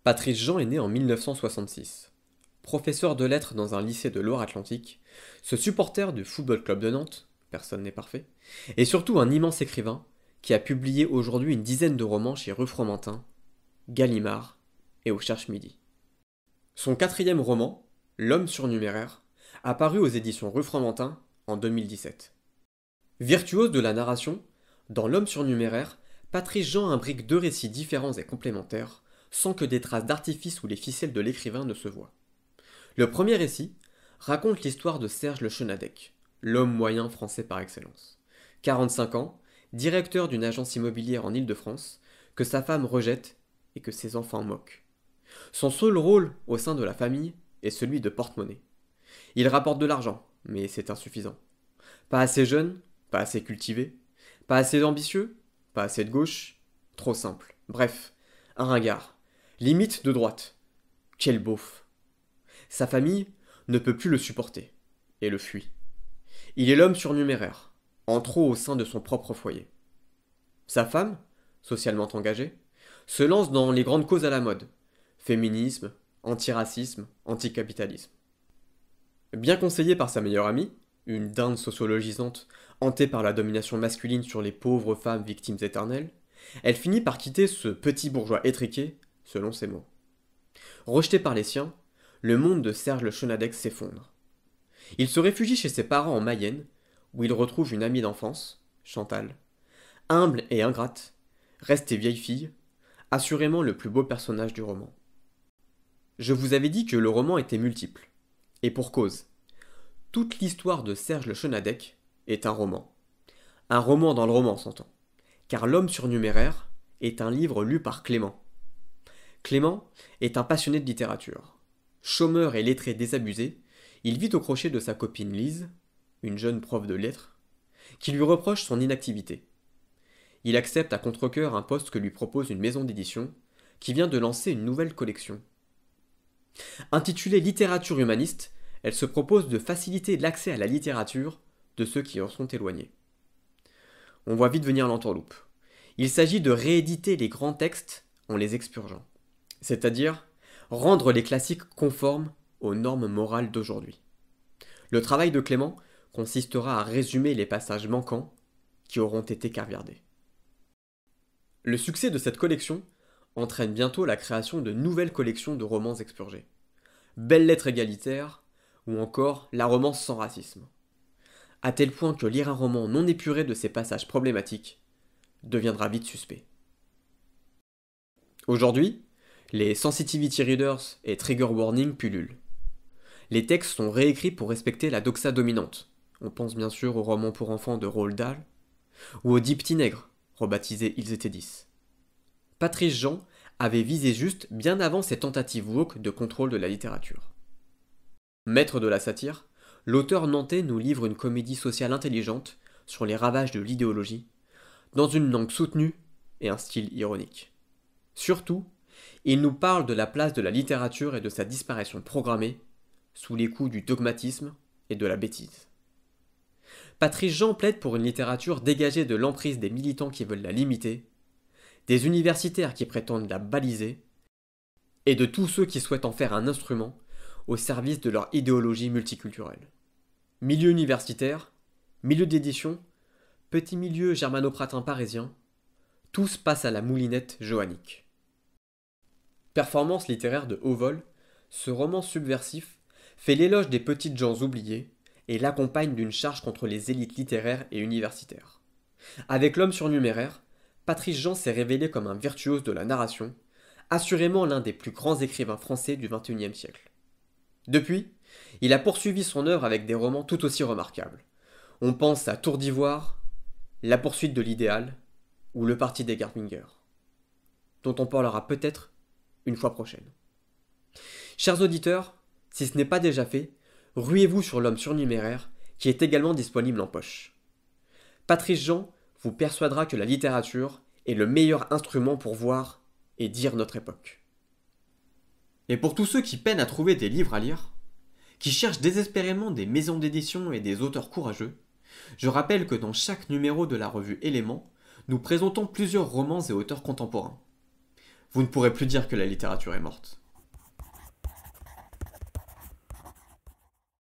Patrice Jean est né en 1966. Professeur de lettres dans un lycée de Loire-Atlantique, ce supporter du Football Club de Nantes, personne n'est parfait, est surtout un immense écrivain qui a publié aujourd'hui une dizaine de romans chez Rue Fromentin, Gallimard et au Cherche-Midi. Son quatrième roman, L'homme surnuméraire, a paru aux éditions Rue Fromentin en 2017. Virtuose de la narration, dans L'homme surnuméraire, Patrice Jean imbrique deux récits différents et complémentaires, sans que des traces d'artifice ou les ficelles de l'écrivain ne se voient. Le premier récit raconte l'histoire de Serge Le Chenadec, l'homme moyen français par excellence. 45 ans, directeur d'une agence immobilière en Île-de-France, que sa femme rejette et que ses enfants moquent. Son seul rôle au sein de la famille est celui de porte-monnaie. Il rapporte de l'argent, mais c'est insuffisant. Pas assez jeune, pas assez cultivé, pas assez ambitieux, pas assez de gauche, trop simple. Bref, un ringard. Limite de droite. Quel beauf. Sa famille ne peut plus le supporter, et le fuit. Il est l'homme surnuméraire, en trop au sein de son propre foyer. Sa femme, socialement engagée, se lance dans les grandes causes à la mode. Féminisme, antiracisme, anticapitalisme. Bien conseillée par sa meilleure amie, une dinde sociologisante hantée par la domination masculine sur les pauvres femmes victimes éternelles, elle finit par quitter ce petit bourgeois étriqué, selon ses mots. Rejeté par les siens, le monde de Serge Le Chenadec s'effondre. Il se réfugie chez ses parents en Mayenne, où il retrouve une amie d'enfance, Chantal, humble et ingrate, restée vieille fille, assurément le plus beau personnage du roman. Je vous avais dit que le roman était multiple, et pour cause. Toute l'histoire de Serge Le Chenadec est un roman. Un roman dans le roman, s'entend, car L'homme surnuméraire est un livre lu par Clément. Clément est un passionné de littérature. Chômeur et lettré désabusé, il vit au crochet de sa copine Lise, une jeune prof de lettres, qui lui reproche son inactivité. Il accepte à contre-cœur un poste que lui propose une maison d'édition qui vient de lancer une nouvelle collection. Intitulée Littérature humaniste, elle se propose de faciliter l'accès à la littérature de ceux qui en sont éloignés. On voit vite venir l'entourloupe. Il s'agit de rééditer les grands textes en les expurgeant, c'est-à-dire rendre les classiques conformes aux normes morales d'aujourd'hui. Le travail de Clément consistera à résumer les passages manquants qui auront été caviardés. Le succès de cette collection entraîne bientôt la création de nouvelles collections de romans expurgés. Belles lettres égalitaires ou encore La romance sans racisme. À tel point que lire un roman non épuré de ses passages problématiques deviendra vite suspect. Aujourd'hui, les sensitivity readers et trigger warning pullulent. Les textes sont réécrits pour respecter la doxa dominante. On pense bien sûr au roman pour enfants de Roald Dahl ou aux 10 petits nègres, rebaptisés Ils étaient 10. Patrice Jean avait visé juste bien avant ces tentatives woke de contrôle de la littérature. Maître de la satire, l'auteur nantais nous livre une comédie sociale intelligente sur les ravages de l'idéologie, dans une langue soutenue et un style ironique. Surtout, il nous parle de la place de la littérature et de sa disparition programmée sous les coups du dogmatisme et de la bêtise. Patrice Jean plaide pour une littérature dégagée de l'emprise des militants qui veulent la limiter, des universitaires qui prétendent la baliser, et de tous ceux qui souhaitent en faire un instrument au service de leur idéologie multiculturelle. Milieu universitaire, milieu d'édition, petit milieu germano-pratin parisien, tous passent à la moulinette johannique. Performance littéraire de haut vol, ce roman subversif fait l'éloge des petites gens oubliées et l'accompagne d'une charge contre les élites littéraires et universitaires. Avec L'homme surnuméraire, Patrice Jean s'est révélé comme un virtuose de la narration, assurément l'un des plus grands écrivains français du XXIe siècle. Depuis, il a poursuivi son œuvre avec des romans tout aussi remarquables. On pense à Tour d'Ivoire, La poursuite de l'idéal ou Le parti des Garminger, dont on parlera peut-être une fois prochaine. Chers auditeurs, si ce n'est pas déjà fait, ruez-vous sur L'homme surnuméraire, qui est également disponible en poche. Patrice Jean vous persuadera que la littérature est le meilleur instrument pour voir et dire notre époque. Et pour tous ceux qui peinent à trouver des livres à lire, qui cherchent désespérément des maisons d'édition et des auteurs courageux, je rappelle que dans chaque numéro de la revue Éléments, nous présentons plusieurs romans et auteurs contemporains. Vous ne pourrez plus dire que la littérature est morte.